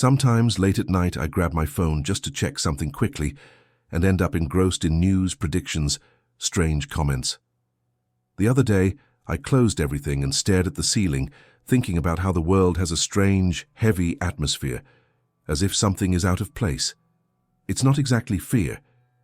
Sometimes, late at night, I grab my phone just to check something quickly and end up engrossed in news, predictions, strange comments. The other day, I closed everything and stared at the ceiling, thinking about how the world has a strange, heavy atmosphere, as if something is out of place. It's not exactly fear.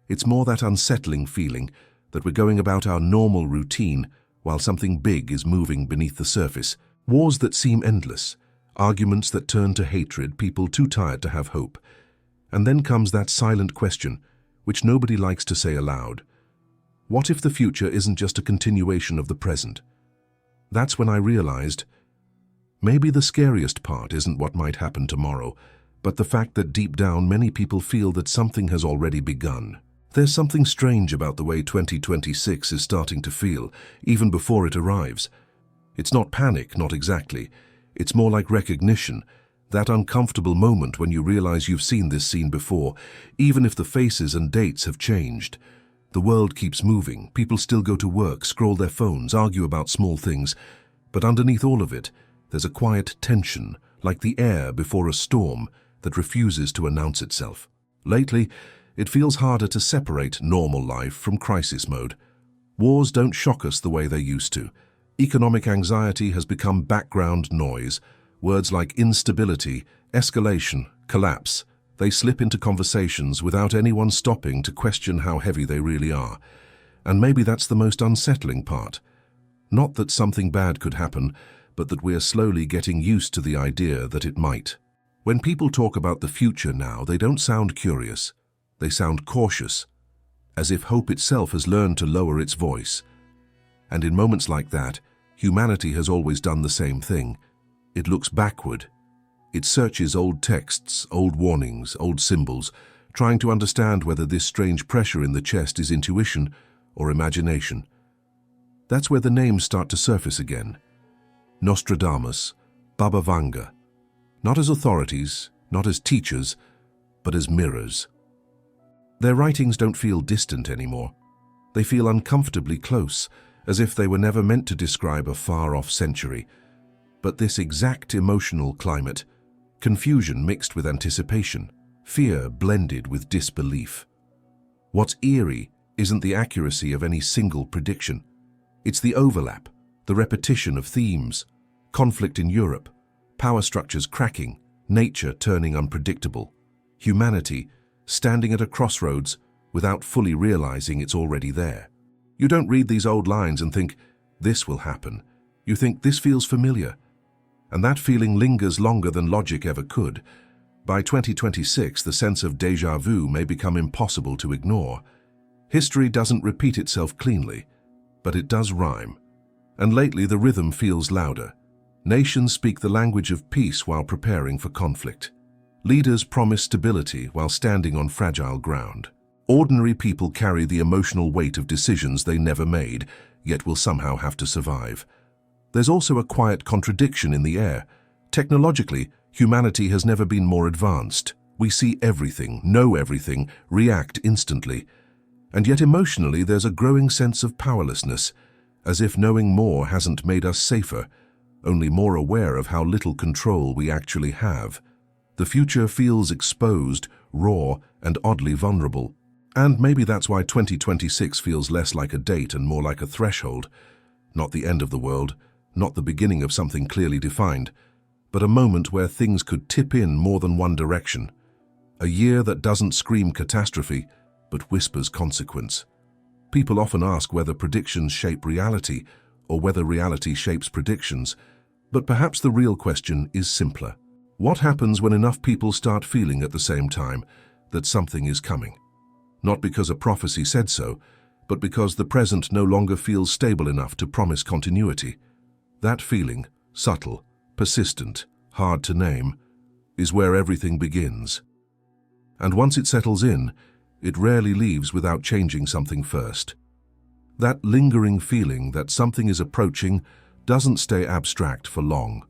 It's more that unsettling feeling that we're going about our normal routine while something big is moving beneath the surface. Wars that seem endless, arguments that turn to hatred, people too tired to have hope. And then comes that silent question, which nobody likes to say aloud. What if the future isn't just a continuation of the present? That's when I realized, maybe the scariest part isn't what might happen tomorrow, but the fact that deep down many people feel that something has already begun. There's something strange about the way 2026 is starting to feel, even before it arrives. It's not panic, not exactly. It's more like recognition, that uncomfortable moment when you realize you've seen this scene before, even if the faces and dates have changed. The world keeps moving, people still go to work, scroll their phones, argue about small things, but underneath all of it, there's a quiet tension, like the air before a storm, that refuses to announce itself. Lately, it feels harder to separate normal life from crisis mode. Wars don't shock us the way they used to. Economic anxiety has become background noise. Words like instability, escalation, collapse, they slip into conversations without anyone stopping to question how heavy they really are. And maybe that's the most unsettling part. Not that something bad could happen, but that we're slowly getting used to the idea that it might. When people talk about the future now, they don't sound curious. They sound cautious, as if hope itself has learned to lower its voice. And in moments like that, humanity has always done the same thing. It looks backward. It searches old texts, old warnings, old symbols, trying to understand whether this strange pressure in the chest is intuition or imagination. That's where the names start to surface again. Nostradamus, Vanga. Not as authorities, not as teachers, but as mirrors. Their writings don't feel distant anymore. They feel uncomfortably close, as if they were never meant to describe a far-off century. But this exact emotional climate, confusion mixed with anticipation, fear blended with disbelief. What's eerie isn't the accuracy of any single prediction. It's the overlap, the repetition of themes, conflict in Europe, power structures cracking, nature turning unpredictable, humanity standing at a crossroads without fully realizing it's already there. You don't read these old lines and think, this will happen. You think, this feels familiar. And that feeling lingers longer than logic ever could. By 2026, the sense of déjà vu may become impossible to ignore. History doesn't repeat itself cleanly, but it does rhyme. And lately the rhythm feels louder. Nations speak the language of peace while preparing for conflict. Leaders promise stability while standing on fragile ground. Ordinary people carry the emotional weight of decisions they never made, yet will somehow have to survive. There's also a quiet contradiction in the air. Technologically, humanity has never been more advanced. We see everything, know everything, react instantly. And yet emotionally, there's a growing sense of powerlessness, as if knowing more hasn't made us safer, only more aware of how little control we actually have. The future feels exposed, raw, and oddly vulnerable. And maybe that's why 2026 feels less like a date and more like a threshold. Not the end of the world, not the beginning of something clearly defined, but a moment where things could tip in more than one direction. A year that doesn't scream catastrophe, but whispers consequence. People often ask whether predictions shape reality, or whether reality shapes predictions, but perhaps the real question is simpler. What happens when enough people start feeling at the same time that something is coming? Not because a prophecy said so, but because the present no longer feels stable enough to promise continuity. That feeling, subtle, persistent, hard to name, is where everything begins. And once it settles in, it rarely leaves without changing something first. That lingering feeling that something is approaching doesn't stay abstract for long.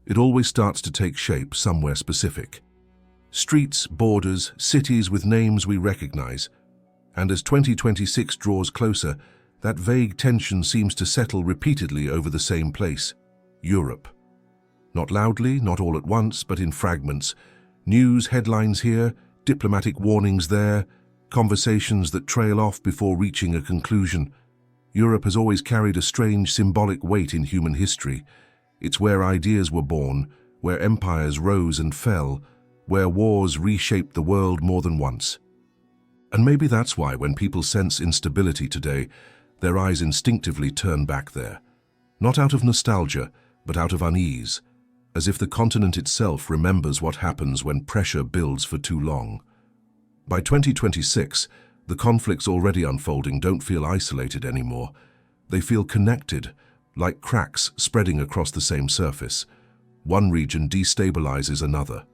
It always starts to take shape somewhere specific. Streets, borders, cities with names we recognize. And as 2026 draws closer, that vague tension seems to settle repeatedly over the same place, Europe. Not loudly, not all at once, but in fragments, News headlines here, diplomatic warnings there, conversations that trail off before reaching a conclusion. Europe has always carried a strange symbolic weight in human history. It's where ideas were born, where empires rose and fell, where wars reshaped the world more than once. And maybe that's why when people sense instability today, their eyes instinctively turn back there. Not out of nostalgia, but out of unease, as if the continent itself remembers what happens when pressure builds for too long. By 2026, the conflicts already unfolding don't feel isolated anymore. They feel connected, like cracks spreading across the same surface. One region destabilizes another.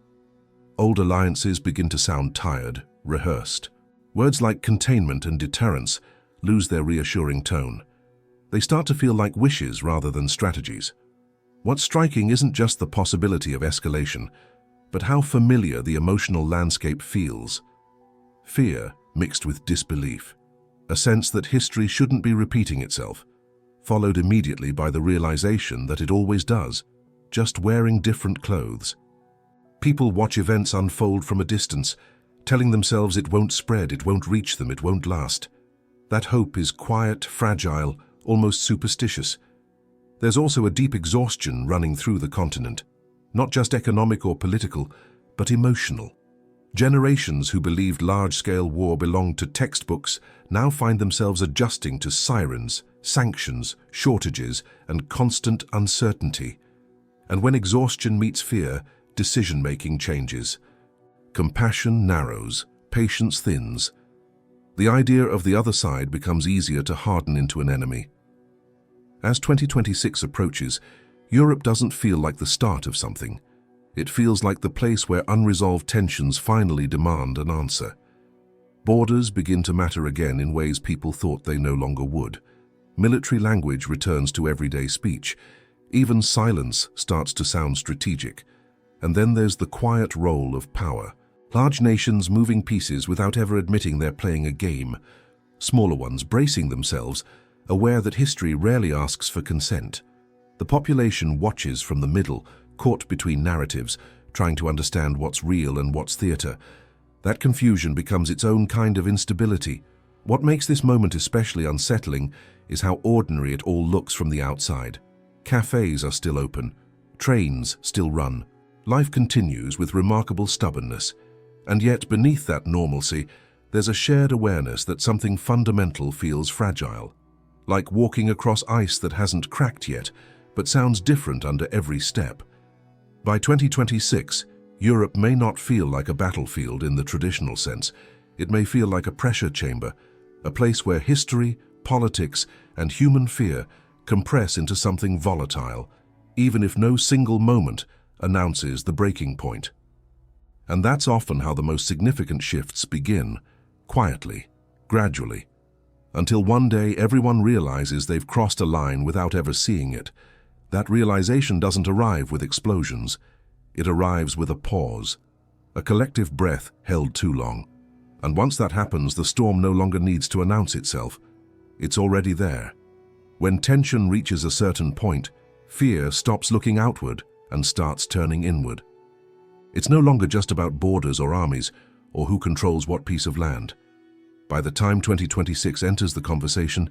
Old alliances begin to sound tired, rehearsed. Words like containment and deterrence lose their reassuring tone. They start to feel like wishes rather than strategies. What's striking isn't just the possibility of escalation, but how familiar the emotional landscape feels. Fear mixed with disbelief, a sense that history shouldn't be repeating itself, followed immediately by the realization that it always does, just wearing different clothes. People watch events unfold from a distance, telling themselves it won't spread, it won't reach them, it won't last. That hope is quiet, fragile, almost superstitious. There's also a deep exhaustion running through the continent, not just economic or political, but emotional. Generations who believed large-scale war belonged to textbooks now find themselves adjusting to sirens, sanctions, shortages, and constant uncertainty. And when exhaustion meets fear, decision-making changes. Compassion narrows, patience thins. The idea of the other side becomes easier to harden into an enemy. As 2026 approaches, Europe doesn't feel like the start of something. It feels like the place where unresolved tensions finally demand an answer. Borders begin to matter again in ways people thought they no longer would. Military language returns to everyday speech. Even silence starts to sound strategic. And then there's the quiet role of power. Large nations moving pieces without ever admitting they're playing a game. Smaller ones bracing themselves, aware that history rarely asks for consent. The population watches from the middle, caught between narratives, trying to understand what's real and what's theater. That confusion becomes its own kind of instability. What makes this moment especially unsettling is how ordinary it all looks from the outside. Cafes are still open, trains still run. Life continues with remarkable stubbornness. And yet beneath that normalcy, there's a shared awareness that something fundamental feels fragile. Like walking across ice that hasn't cracked yet, but sounds different under every step. By 2026, Europe may not feel like a battlefield in the traditional sense. It may feel like a pressure chamber, a place where history, politics, and human fear compress into something volatile, even if no single moment announces the breaking point. And that's often how the most significant shifts begin, quietly, gradually, until one day everyone realizes they've crossed a line without ever seeing it. That realization doesn't arrive with explosions. It arrives with a pause, a collective breath held too long. And once that happens, the storm no longer needs to announce itself. It's already there. When tension reaches a certain point, fear stops looking outward and starts turning inward. It's no longer just about borders or armies, or who controls what piece of land. By the time 2026 enters the conversation,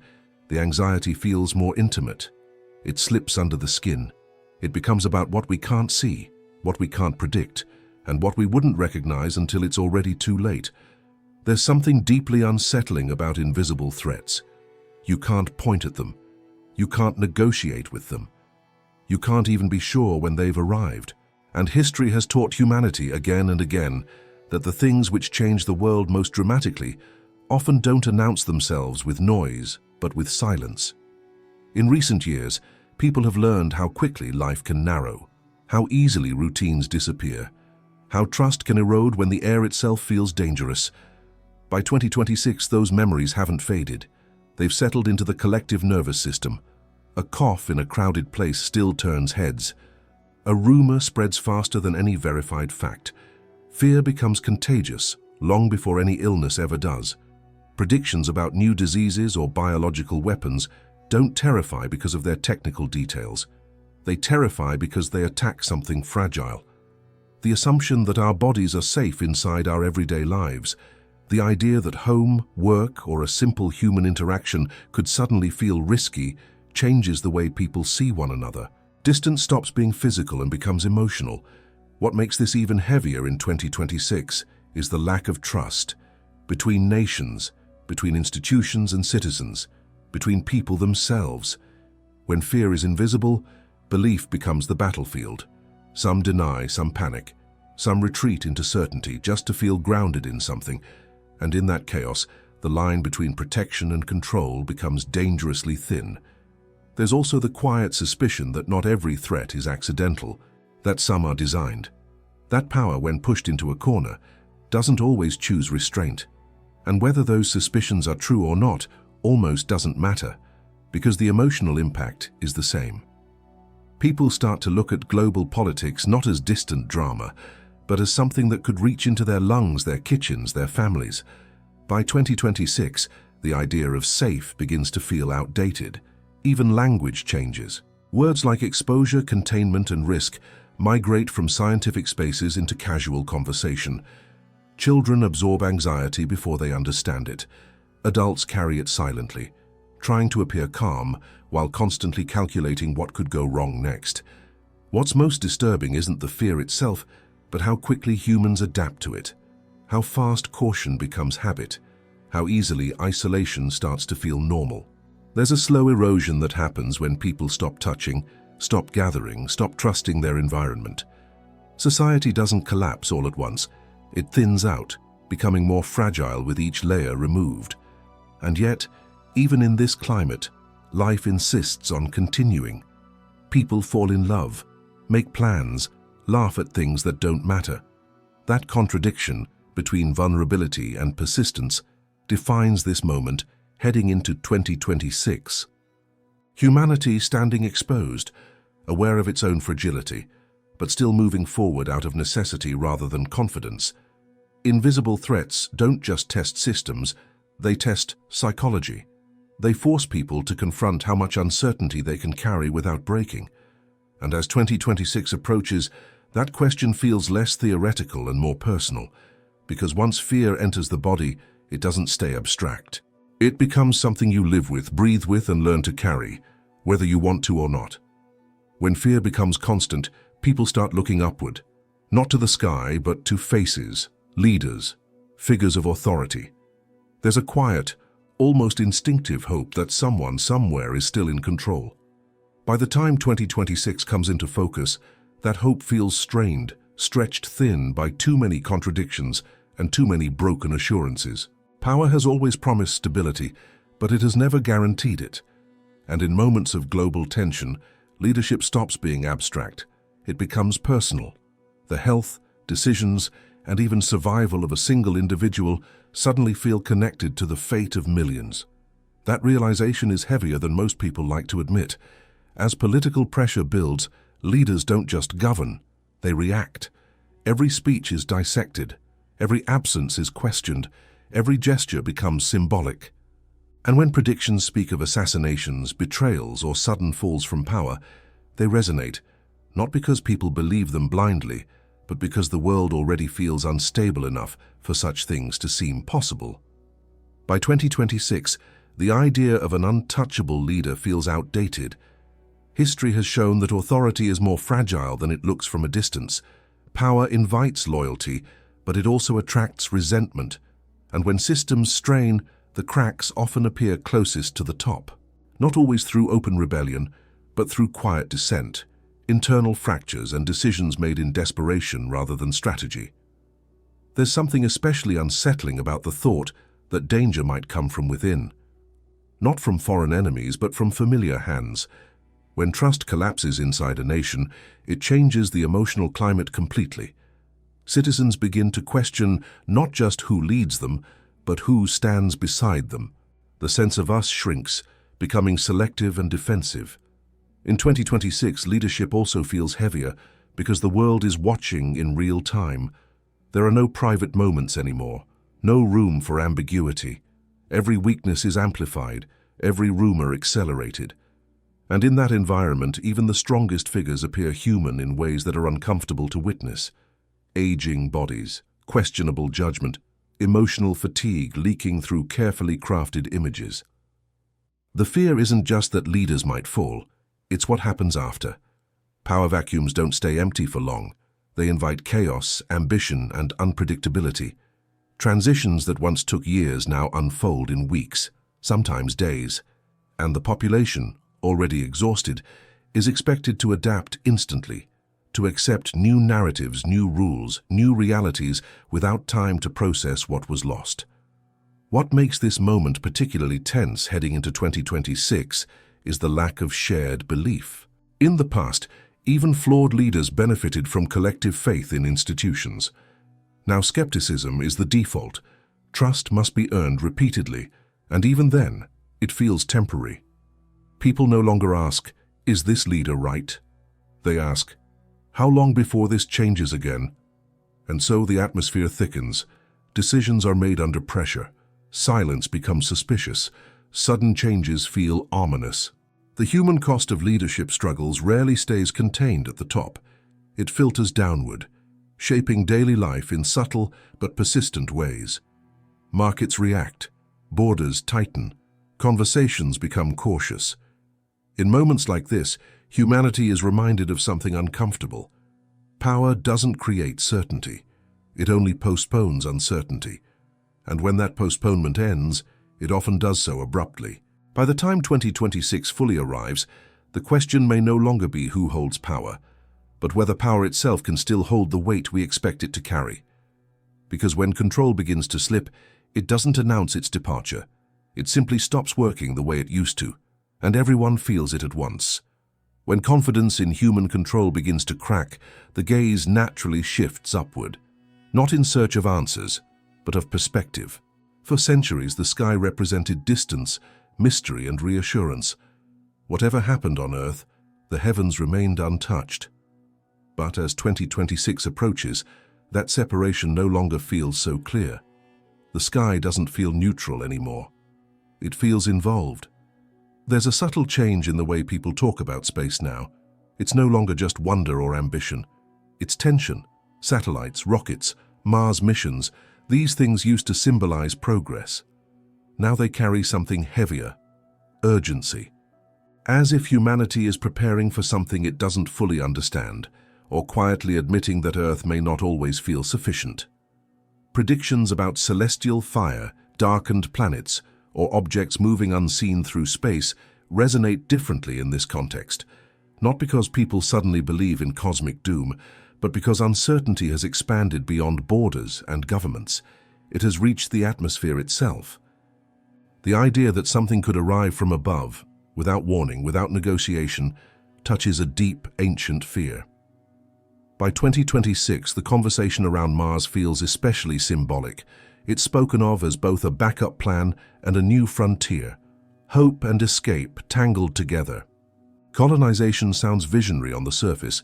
the anxiety feels more intimate. It slips under the skin. It becomes about what we can't see, what we can't predict, and what we wouldn't recognize until it's already too late. There's something deeply unsettling about invisible threats. You can't point at them. You can't negotiate with them. You can't even be sure when they've arrived. And history has taught humanity again and again that the things which change the world most dramatically often don't announce themselves with noise, but with silence. In recent years, people have learned how quickly life can narrow, how easily routines disappear, how trust can erode when the air itself feels dangerous. By 2026, those memories haven't faded. They've settled into the collective nervous system. A cough in a crowded place still turns heads. A rumor spreads faster than any verified fact. Fear becomes contagious long before any illness ever does. Predictions about new diseases or biological weapons don't terrify because of their technical details. They terrify because they attack something fragile. The assumption that our bodies are safe inside our everyday lives. The idea that home, work, or a simple human interaction could suddenly feel risky changes the way people see one another. Distance stops being physical and becomes emotional. What makes this even heavier in 2026 is the lack of trust between nations, between institutions and citizens, between people themselves. When fear is invisible, belief becomes the battlefield. Some deny, some panic, some retreat into certainty just to feel grounded in something. And in that chaos, the line between protection and control becomes dangerously thin. There's also the quiet suspicion that not every threat is accidental, that some are designed. That power, when pushed into a corner, doesn't always choose restraint. And whether those suspicions are true or not almost doesn't matter, because the emotional impact is the same. People start to look at global politics not as distant drama, but as something that could reach into their lungs, their kitchens, their families. By 2026, the idea of safe begins to feel outdated. Even language changes. Words like exposure, containment, and risk migrate from scientific spaces into casual conversation. Children absorb anxiety before they understand it. Adults carry it silently, trying to appear calm while constantly calculating what could go wrong next. What's most disturbing isn't the fear itself, but how quickly humans adapt to it, how fast caution becomes habit, how easily isolation starts to feel normal. There's a slow erosion that happens when people stop touching, stop gathering, stop trusting their environment. Society doesn't collapse all at once. It thins out, becoming more fragile with each layer removed. And yet, even in this climate, life insists on continuing. People fall in love, make plans, laugh at things that don't matter. That contradiction between vulnerability and persistence defines this moment heading into 2026. Humanity standing exposed, aware of its own fragility, but still moving forward out of necessity rather than confidence. Invisible threats don't just test systems, they test psychology. They force people to confront how much uncertainty they can carry without breaking. And as 2026 approaches, that question feels less theoretical and more personal, because once fear enters the body, it doesn't stay abstract. It becomes something you live with, breathe with, and learn to carry, whether you want to or not. When fear becomes constant, people start looking upward, not to the sky, but to faces, leaders, figures of authority. There's a quiet, almost instinctive hope that someone somewhere is still in control. By the time 2026 comes into focus, that hope feels strained, stretched thin by too many contradictions and too many broken assurances. Power has always promised stability, but it has never guaranteed it. And in moments of global tension, leadership stops being abstract. It becomes personal. The health, decisions, and even survival of a single individual suddenly feel connected to the fate of millions. That realization is heavier than most people like to admit. As political pressure builds, leaders don't just govern, they react. Every speech is dissected, every absence is questioned, every gesture becomes symbolic. And when predictions speak of assassinations, betrayals, or sudden falls from power, they resonate, not because people believe them blindly, but because the world already feels unstable enough for such things to seem possible. By 2026, the idea of an untouchable leader feels outdated. History has shown that authority is more fragile than it looks from a distance. Power invites loyalty, but it also attracts resentment. And when systems strain, the cracks often appear closest to the top. Not always through open rebellion, but through quiet dissent, internal fractures, and decisions made in desperation rather than strategy. There's something especially unsettling about the thought that danger might come from within. Not from foreign enemies, but from familiar hands. When trust collapses inside a nation, it changes the emotional climate completely. Citizens begin to question not just who leads them, but who stands beside them. The sense of us shrinks, becoming selective and defensive. In 2026, leadership also feels heavier because the world is watching in real time. There are no private moments anymore, no room for ambiguity. Every weakness is amplified, every rumor accelerated. And in that environment, even the strongest figures appear human in ways that are uncomfortable to witness. aging bodies, questionable judgment, emotional fatigue leaking through carefully crafted images. The fear isn't just that leaders might fall, it's what happens after. Power vacuums don't stay empty for long. They invite chaos, ambition, and unpredictability. Transitions that once took years now unfold in weeks, sometimes days. And the population, already exhausted, is expected to adapt instantly, to accept new narratives, new rules, new realities without time to process what was lost. What makes this moment particularly tense heading into 2026 is the lack of shared belief. In the past, even flawed leaders benefited from collective faith in institutions. Now skepticism is the default. Trust must be earned repeatedly, and even then, it feels temporary. People no longer ask, "Is this leader right?" They ask, "How long before this changes again?" And so the atmosphere thickens. Decisions are made under pressure. Silence becomes suspicious. Sudden changes feel ominous. The human cost of leadership struggles rarely stays contained at the top. It filters downward, shaping daily life in subtle but persistent ways. Markets react, borders tighten, conversations become cautious. In moments like this, humanity is reminded of something uncomfortable. Power doesn't create certainty. It only postpones uncertainty. And when that postponement ends, it often does so abruptly. By the time 2026 fully arrives, the question may no longer be who holds power, but whether power itself can still hold the weight we expect it to carry. Because when control begins to slip, it doesn't announce its departure. It simply stops working the way it used to, and everyone feels it at once. When confidence in human control begins to crack, the gaze naturally shifts upward, not in search of answers, but of perspective. For centuries, the sky represented distance, mystery, and reassurance. Whatever happened on Earth, the heavens remained untouched. But as 2026 approaches, that separation no longer feels so clear. The sky doesn't feel neutral anymore. It feels involved. There's a subtle change in the way people talk about space now. It's no longer just wonder or ambition. It's tension. Satellites, rockets, Mars missions, these things used to symbolize progress. Now they carry something heavier, urgency. As if humanity is preparing for something it doesn't fully understand, or quietly admitting that Earth may not always feel sufficient. Predictions about celestial fire, darkened planets, or objects moving unseen through space resonate differently in this context, not because people suddenly believe in cosmic doom, but because uncertainty has expanded beyond borders and governments. It has reached the atmosphere itself. The idea that something could arrive from above, without warning, without negotiation, touches a deep, ancient fear. By 2026, the conversation around Mars feels especially symbolic. It's spoken of as both a backup plan and a new frontier, hope and escape tangled together. Colonization sounds visionary on the surface,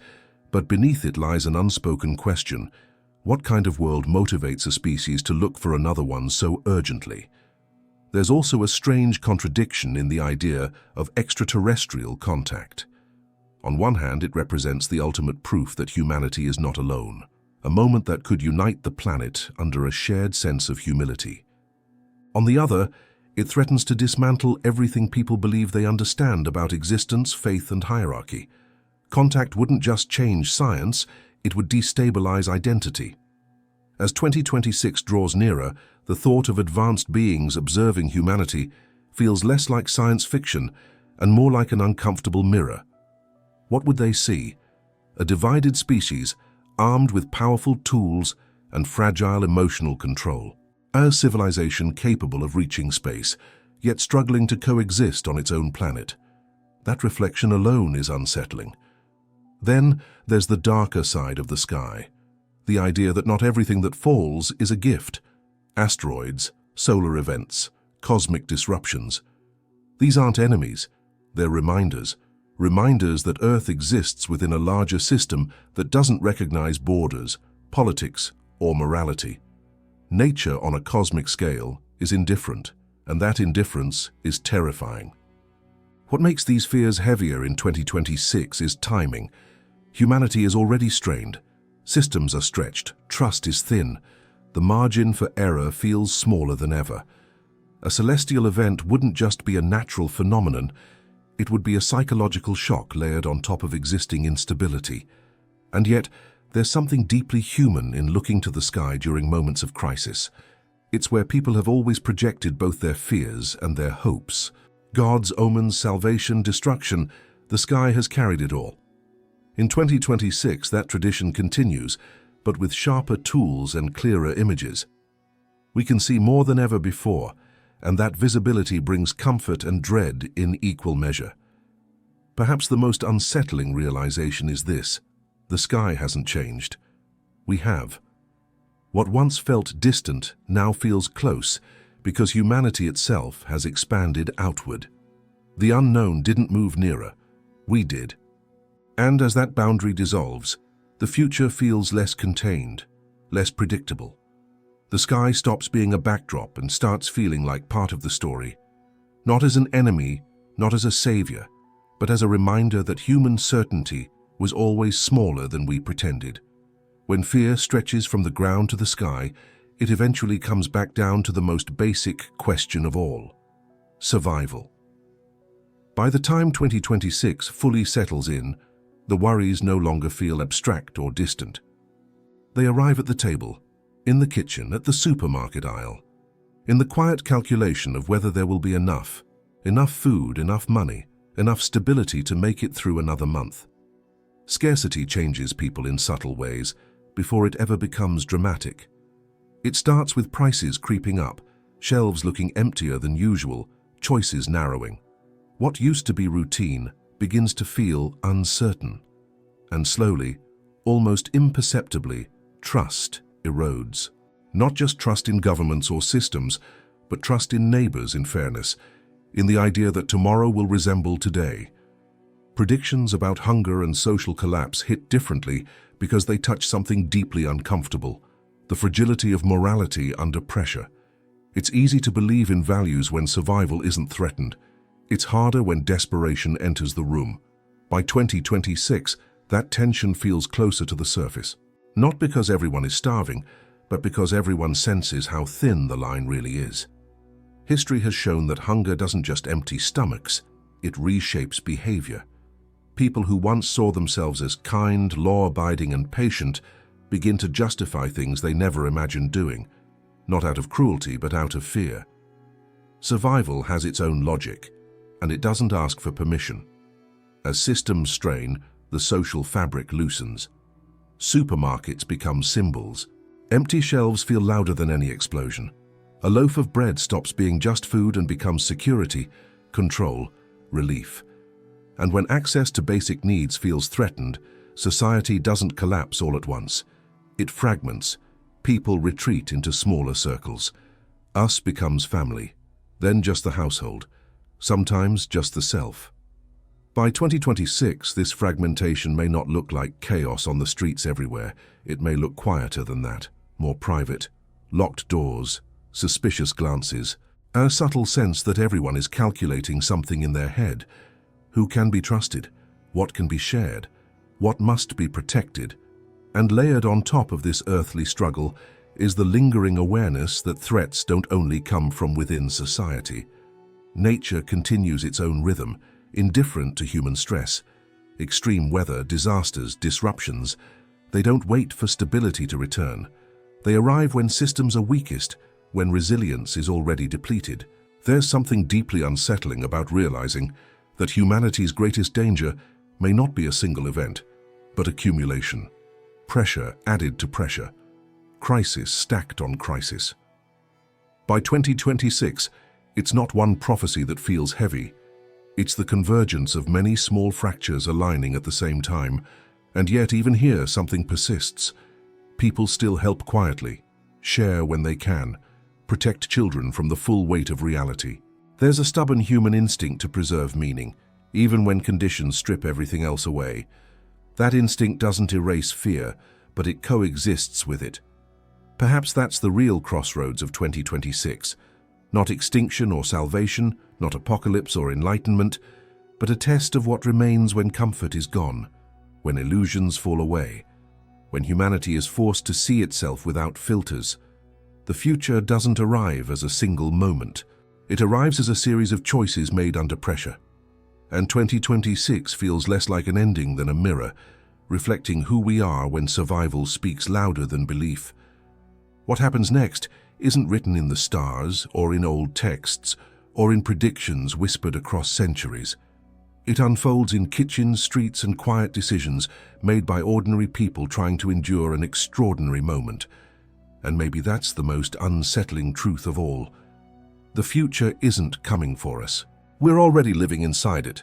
but beneath it lies an unspoken question. What kind of world motivates a species to look for another one so urgently? There's also a strange contradiction in the idea of extraterrestrial contact. On one hand, it represents the ultimate proof that humanity is not alone, a moment that could unite the planet under a shared sense of humility. On the other, it threatens to dismantle everything people believe they understand about existence, faith, and hierarchy. Contact wouldn't just change science, it would destabilize identity. As 2026 draws nearer, the thought of advanced beings observing humanity feels less like science fiction and more like an uncomfortable mirror. What would they see? A divided species, armed with powerful tools and fragile emotional control. A civilization capable of reaching space, yet struggling to coexist on its own planet. That reflection alone is unsettling. Then there's the darker side of the sky. The idea that not everything that falls is a gift. Asteroids, solar events, cosmic disruptions. These aren't enemies, they're reminders. Reminders that Earth exists within a larger system that doesn't recognize borders, politics, or morality. Nature on a cosmic scale is indifferent, and that indifference is terrifying. What makes these fears heavier in 2026 is timing. Humanity is already strained. Systems are stretched, trust is thin, the margin for error feels smaller than ever. A celestial event wouldn't just be a natural phenomenon, it would be a psychological shock layered on top of existing instability. And yet, there's something deeply human in looking to the sky during moments of crisis. It's where people have always projected both their fears and their hopes. Gods, omens, salvation, destruction, the sky has carried it all. In 2026, that tradition continues, but with sharper tools and clearer images. We can see more than ever before, and that visibility brings comfort and dread in equal measure. Perhaps the most unsettling realization is this: the sky hasn't changed. We have. What once felt distant now feels close, because humanity itself has expanded outward. The unknown didn't move nearer, we did. And as that boundary dissolves, the future feels less contained, less predictable. The sky stops being a backdrop and starts feeling like part of the story. Not as an enemy, not as a savior, but as a reminder that human certainty was always smaller than we pretended. When fear stretches from the ground to the sky, it eventually comes back down to the most basic question of all: survival. By the time 2026 fully settles in, the worries no longer feel abstract or distant. They arrive at the table, in the kitchen, at the supermarket aisle, in the quiet calculation of whether there will be enough food, enough money, enough stability to make it through another month. Scarcity changes people in subtle ways before it ever becomes dramatic. It starts with prices creeping up, shelves looking emptier than usual, choices narrowing. What used to be routine begins to feel uncertain. And slowly, almost imperceptibly, trust erodes. Not just trust in governments or systems, but trust in neighbors, in fairness, in the idea that tomorrow will resemble today. Predictions about hunger and social collapse hit differently because they touch something deeply uncomfortable: the fragility of morality under pressure. It's easy to believe in values when survival isn't threatened. It's harder when desperation enters the room. By 2026, that tension feels closer to the surface. Not because everyone is starving, but because everyone senses how thin the line really is. History has shown that hunger doesn't just empty stomachs, it reshapes behavior. People who once saw themselves as kind, law-abiding, and patient begin to justify things they never imagined doing, not out of cruelty, but out of fear. Survival has its own logic, and it doesn't ask for permission. As systems strain, the social fabric loosens. Supermarkets become symbols. Empty shelves feel louder than any explosion. A loaf of bread stops being just food and becomes security, control, relief. And when access to basic needs feels threatened, society doesn't collapse all at once. It fragments. People retreat into smaller circles. Us becomes family, then just the household, sometimes just the self. By 2026, this fragmentation may not look like chaos on the streets everywhere. It may look quieter than that, more private. Locked doors, suspicious glances, a subtle sense that everyone is calculating something in their head. Who can be trusted? What can be shared? What must be protected? And layered on top of this earthly struggle is the lingering awareness that threats don't only come from within society. Nature continues its own rhythm, indifferent to human stress. Extreme weather, disasters, disruptions, they don't wait for stability to return. They arrive when systems are weakest, when resilience is already depleted. There's something deeply unsettling about realizing that humanity's greatest danger may not be a single event, but accumulation. Pressure added to pressure. Crisis stacked on crisis. By 2026, it's not one prophecy that feels heavy. It's the convergence of many small fractures aligning at the same time, and yet even here something persists. People still help quietly, share when they can, protect children from the full weight of reality. There's a stubborn human instinct to preserve meaning, even when conditions strip everything else away. That instinct doesn't erase fear, but it coexists with it. Perhaps that's the real crossroads of 2026. Not extinction or salvation, not apocalypse or enlightenment, but a test of what remains when comfort is gone, when illusions fall away, when humanity is forced to see itself without filters. The future doesn't arrive as a single moment. It arrives as a series of choices made under pressure. And 2026 feels less like an ending than a mirror, reflecting who we are when survival speaks louder than belief. What happens next isn't written in the stars or in old texts or in predictions whispered across centuries. It unfolds in kitchens, streets, and quiet decisions made by ordinary people trying to endure an extraordinary moment. And maybe that's the most unsettling truth of all. The future isn't coming for us. We're already living inside it.